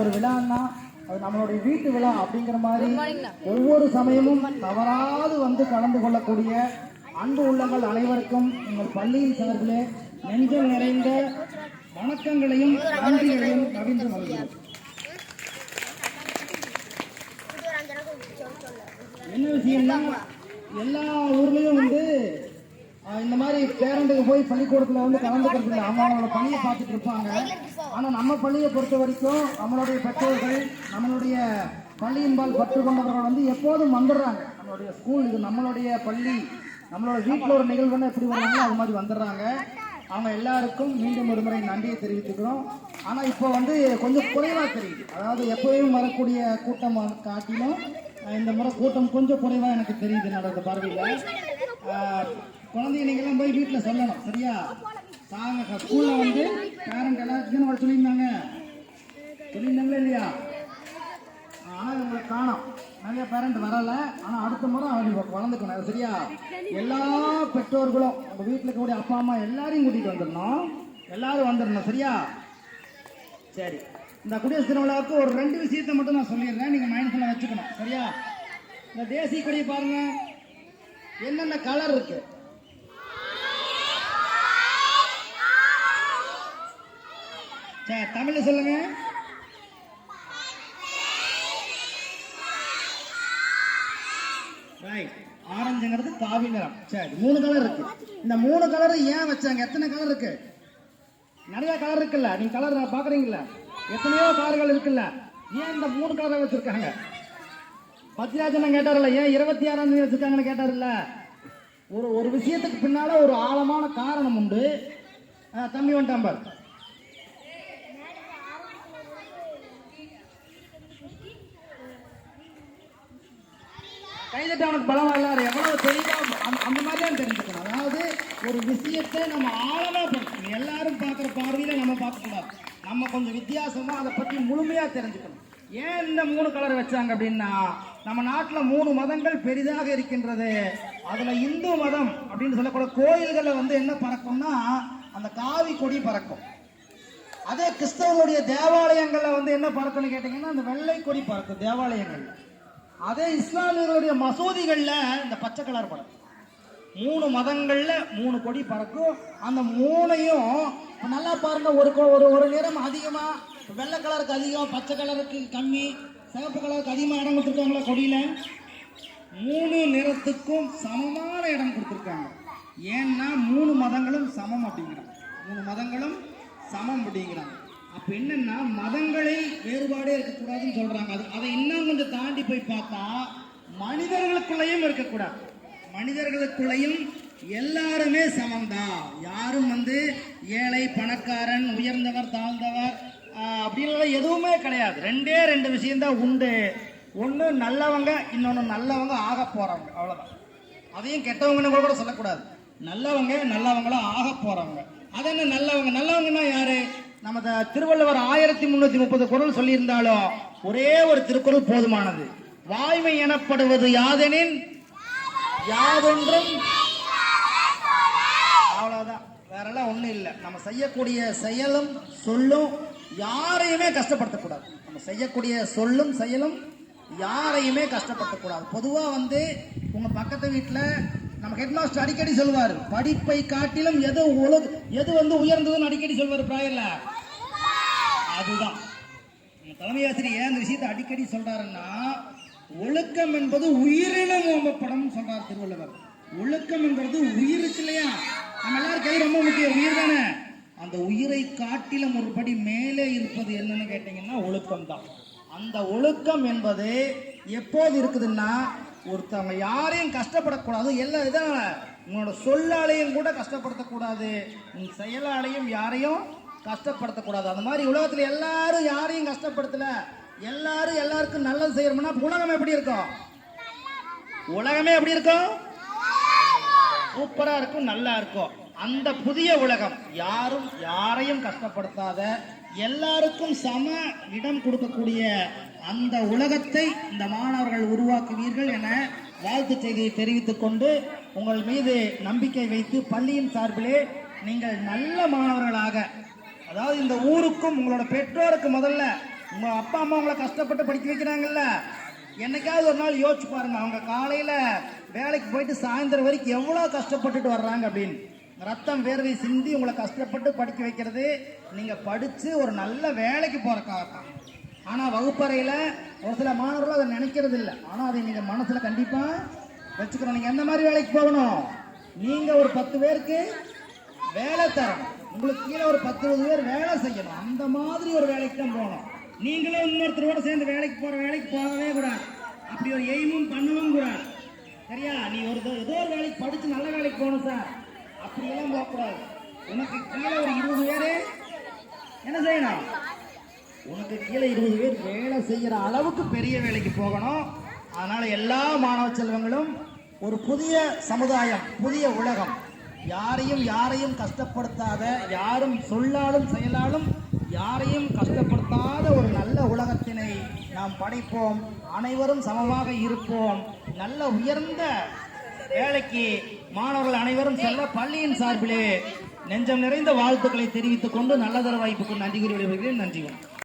ஒரு விழான்னா அது நம்மளுடைய வீட்டு விழா அப்படிங்கிற மாதிரி ஒவ்வொரு சமயமும் தவறாது வந்து கலந்து கொள்ளக்கூடிய அன்பு உள்ளங்கள் அனைவருக்கும் எங்கள் பள்ளியின் சார்பிலே நெஞ்சம் நிறைந்த வணக்கங்களையும் நன்றிகளையும் கவிழ்ந்து வருகிறோம். என்ன விஷயம்னா எல்லா ஊர்லயும் வந்து இந்த மாதிரி பேரண்ட்டுக்கு போய் பள்ளிக்கூடத்துல வந்து கலந்துக்கிறது இல்லை. அவங்களோட பள்ளியை பார்த்துட்டு இருப்பாங்க. ஆனா நம்ம பள்ளியை பொறுத்த வரைக்கும் நம்மளுடைய பெற்றோர்கள் நம்மளுடைய பள்ளியின்பால் பற்று கொண்டவர்கள் வந்து எப்போதும் வந்துடுறாங்க. நம்மளுடைய ஸ்கூல் இது நம்மளுடைய பள்ளி, நம்மளோட வீட்டில் ஒரு நிகழ்வுன்னா எப்படி வர்றாங்களோ அது மாதிரி வந்துடுறாங்க. அவங்க எல்லாருக்கும் மீண்டும் ஒரு முறை நன்றியை தெரிவித்துக்கிறோம். ஆனால் இப்போ வந்து கொஞ்சம் குறைவாக தெரியுது. அதாவது எப்பவும் வரக்கூடிய கூட்டம் காட்டிலும் இந்த முறை கூட்டம் கொஞ்சம் குறைவாக எனக்கு தெரியுது. நடந்த பார்வையில் குழந்தைங்க நீங்கள்லாம் போய் வீட்டில் சொல்லணும், சரியா? ஸ்கூலில் வந்து பேரண்ட் எல்லாத்துக்கும் வர சொல்லியிருந்தாங்களே இல்லையா? ஆனால் உங்களுக்கு காணும், நிறைய பேரண்ட் வரலை. ஆனால் அடுத்த முறை அவங்க வளர்ந்துக்கணும், சரியா? எல்லா பெற்றோர்களும் உங்கள் வீட்டில் இருக்கக்கூடிய அப்பா அம்மா எல்லாரையும் கூட்டிகிட்டு வந்துடணும், எல்லாரும் வந்துடணும், சரியா? சரி, இந்த குடியரசு தின விழாவுக்கு ஒரு 2 விஷயத்தை மட்டும் நான் சொல்லிடுறேன், நீங்கள் மைண்ட்ஸில் வச்சுக்கணும், சரியா? இந்த தேசிய கொடியை பாருங்க, என்னென்ன கலர் இருக்கு? சரி, தமிழ்ல சொல்லுங்க. ஆரஞ்சுங்கிறது காவி நிறம். சரி, 3 கலர் இருக்கு. இந்த 3 கலர் ஏன் வச்சாங்க? எத்தனை கலர் இருக்கு? நிறைய கலர் இருக்குல்ல, நீங்க கலர் பாக்குறீங்கல்ல, எத்தனையோ கலர்கள் இருக்குல்ல. ஏன் இந்த 3 கலரை வச்சிருக்காங்க? பத்யாஜனம் கேட்டார்ல, ஏன் 26ஆம் தேதி வச்சிருக்காங்கன்னு கேட்டார்ல. ஒரு விஷயத்துக்கு பின்னால ஒரு ஆழமான காரணம் உண்டு. தம்பி வந்துட்டாம்பர், கைதட்ட அவனுக்கு பலம் இல்லாத எவ்வளவு தெளிவா அந்த மாதிரிதான் தெரிஞ்சுக்கணும். அதாவது ஒரு விஷயத்தை நம்ம ஆழமா படிக்கணும். எல்லாரும் பார்க்குற பார்வையில நம்ம பார்க்கக்கூடாது. நம்ம கொஞ்சம் வித்தியாசமா அதை பற்றி முழுமையா தெரிஞ்சுக்கணும். ஏன் இந்த 3 கலர் வச்சாங்க அப்படின்னா, நம்ம நாட்டில் 3 மதங்கள் பெரிதாக இருக்கின்றது. அதுல இந்து மதம் அப்படின்னு சொல்லக்கூடிய கோயில்களில் வந்து என்ன பறக்கும்னா அந்த காவி கொடி பறக்கும். அதே கிறிஸ்தவனுடைய தேவாலயங்கள்ல வந்து என்ன பறக்கும்னு கேட்டீங்கன்னா அந்த வெள்ளை கொடி பறக்கும் தேவாலயங்கள். அதே இஸ்லாமியர்களுடைய மசூதிகள்ல இந்த பச்சை கலர் பறக்கும். 3 மதங்கள்ல 3 கொடி பறக்கும். அந்த 3ஐயும் நல்லா பாருங்க, ஒரு நிறம் அதிகமா, வெள்ளை கலருக்கு அதிகம், பச்சை கலருக்கு கம்மி, சிவப்பு கலருக்கு அதிகமா இடம் கொடுத்துருக்காங்களா கொடியில? 3 நிறத்துக்கும் சமமான இடம் கொடுத்துருக்காங்க. ஏன்னா 3 மதங்களும் சமம் அப்படிங்கிறாங்க. 3 மதங்களும் சமம் அப்படிங்கிறாங்க. அப்ப என்னன்னா மதங்களை வேறுபாடே இருக்கக்கூடாதுன்னு சொல்றாங்க. அதை இன்னும் கொஞ்சம் தாண்டி போய் பார்த்தா மனிதர்களுக்குள்ளேயும் இருக்கக்கூடாது. மனிதர்களுக்குள்ளேயும் எல்லாருமே சமம்தான். யாரும் வந்து ஏழை பணக்காரன் உயர்ந்தவர் தாழ்ந்தவர் அப்படின்னு எதுவுமே கிடையாது. 2 விஷயம்தான் உண்டு. ஒன்று நல்லவங்க, இன்னொன்று நல்லவங்க ஆக போறவங்க, அவ்வளவுதான். அதையும் கெட்டவங்கன்னு கூட சொல்லக்கூடாது. நல்லவங்களா ஆக போறவங்க. அது என்ன நல்லவங்க? நல்லவங்கன்னா யாரு? நம்ம திருவள்ளுவர் 1330 குறள் சொல்லியிருந்தாலும் ஒரே ஒரு திருக்குறள் போதுமானது. வாய்மை எனப்படுவது யாதெனின் யாதொன்றும், அவ்வளவுதான், வேற எல்லாம் ஒண்ணும் இல்லை. நம்ம செய்யக்கூடிய செயலும் சொல்லும் யாரையுமே கஷ்டப்படுத்தக்கூடாது. நம்ம செய்யக்கூடிய சொல்லும் செயலும் யாரையுமே கஷ்டப்படுத்தக்கூடாது. பொதுவா வந்து உங்க பக்கத்து வீட்டுல நம்ம ஹெட்மாஸ்டர் அடிக்கடி சொல்வார், படிப்பை காட்டிலும் எது வந்து உயர்ந்ததுன்னு அடிக்கடி சொல்வார் பிராயர்ல. அதுதான் தலைமை ஆசிரியர் அந்த விஷயத்தை அடிக்கடி சொல்றாருன்னா, ஒழுக்கம் என்பது உயிரினம் ஓம்பப்படும் சொல்றார் திருவள்ளுவர். ஒழுக்கம் என்பது உயிர் இருக்கு இல்லையா, நம்ம எல்லாரும் கை ரொம்ப முக்கியம், உயிர் தானே. அந்த உயிரை காட்டிலும் ஒரு படி மேலே இருப்பது என்னன்னு கேட்டீங்கன்னா ஒழுக்கம் தான். அந்த ஒழுக்கம் என்பது எப்போது இருக்குதுன்னா, ஒருத்தவங்க யாரையும் கஷ்டப்படக்கூடாது. எல்லாம் இதான், உங்களோட சொல்லாலையும் கூட கஷ்டப்படுத்தக்கூடாது, உங்க செயலாலையும் யாரையும் கஷ்டப்படுத்தக்கூடாது. அந்த மாதிரி உலகத்துல எல்லாரும் யாரையும் கஷ்டப்படுத்தல, எல்லாரும் எல்லாருக்கும் நல்லது செய்யணும்னா உலகம் எப்படி இருக்கும்? உலகமே எப்படி இருக்கும்? சூப்பரா இருக்கும், நல்லா இருக்கும். அந்த புதிய உலகம் யாரும் யாரையும் கஷ்டப்படுத்தாத, எல்லாருக்கும் சம இடம் கொடுக்கக்கூடிய அந்த உலகத்தை இந்த மாணவர்கள் உருவாக்குவீர்கள் என வாழ்த்து செய்தியை தெரிவித்துக் கொண்டு உங்கள் மீது நம்பிக்கை வைத்து பள்ளியின் சார்பிலே நீங்கள் நல்ல மாணவர்களாக, அதாவது இந்த ஊருக்கும் உங்களோட பெற்றோருக்கு முதல்ல உங்க அப்பா அம்மா உங்களை கஷ்டப்பட்டு படிக்க வைக்கிறாங்கல்ல, என்னைக்காவது ஒரு நாள் யோசிச்சு பாருங்க, அவங்க காலையில வேலைக்கு போயிட்டு சாயந்தரம் வரைக்கும் எவ்வளவு கஷ்டப்பட்டுட்டு வர்றாங்க அப்படின்னு. ரத்தம் வேர்வை சிந்தி உங்களை கஷ்டப்பட்டு படிக்க வைக்கிறது நீங்க படிச்சு ஒரு நல்ல வேலைக்கு போறக்காகத்தான். ஆனா வகுப்பறையில ஒரு சில மாணவர்கள் அதை நினைக்கிறது இல்லை. ஆனா அதை நீங்க மனசுல கண்டிப்பா வச்சுக்கணும். நீங்க எந்த மாதிரி வேலைக்கு போகணும்? நீங்க ஒரு 10 பேருக்கு வேலை தரணும், உங்களுக்கு கீழே ஒரு 10-20 பேர் வேலை செய்யணும். அந்த மாதிரி ஒரு வேலைக்கு தான் போகணும். நீங்களும் இன்னொருத்தரோட சேர்ந்து வேலைக்கு போகவே கூடாது. அப்படி ஒரு எய்மும் பண்ணவும் கூடாது. சரியா? நீ ஏதோ ஒரு வேலைக்கு படிச்சு நல்ல வேலைக்கு போகணும் சார், அப்படியெல்லாம் போகக்கூடாது. உனக்கு கீழே ஒரு 20 பேரு என்ன செய்யணும்? உனக்கு கீழே 20 பேர் வேலை செய்யற அளவுக்கு பெரிய வேலைக்கு போகணும். அதனால எல்லா மாணவ செல்வங்களும் ஒரு புதிய சமுதாயம், புதிய உலகம், யாரையும் கஷ்டப்படுத்தாத, யாரும் சொல்லாலும் செயலாலும் யாரையும் கஷ்டப்படுத்தாத ஒரு நல்ல உலகத்தினை நாம் படைப்போம். அனைவரும் சமமாக இருப்போம். நல்ல உயர்ந்த வேலைக்கு மாணவர்கள் அனைவரும் செல்ல பள்ளியின் சார்பிலே நெஞ்சம் நிறைந்த வாழ்த்துக்களை தெரிவித்துக் கொண்டு நல்லதொரு வாய்ப்புக்கு நன்றி கூறி விடைபெறுகிறேன். நன்றி.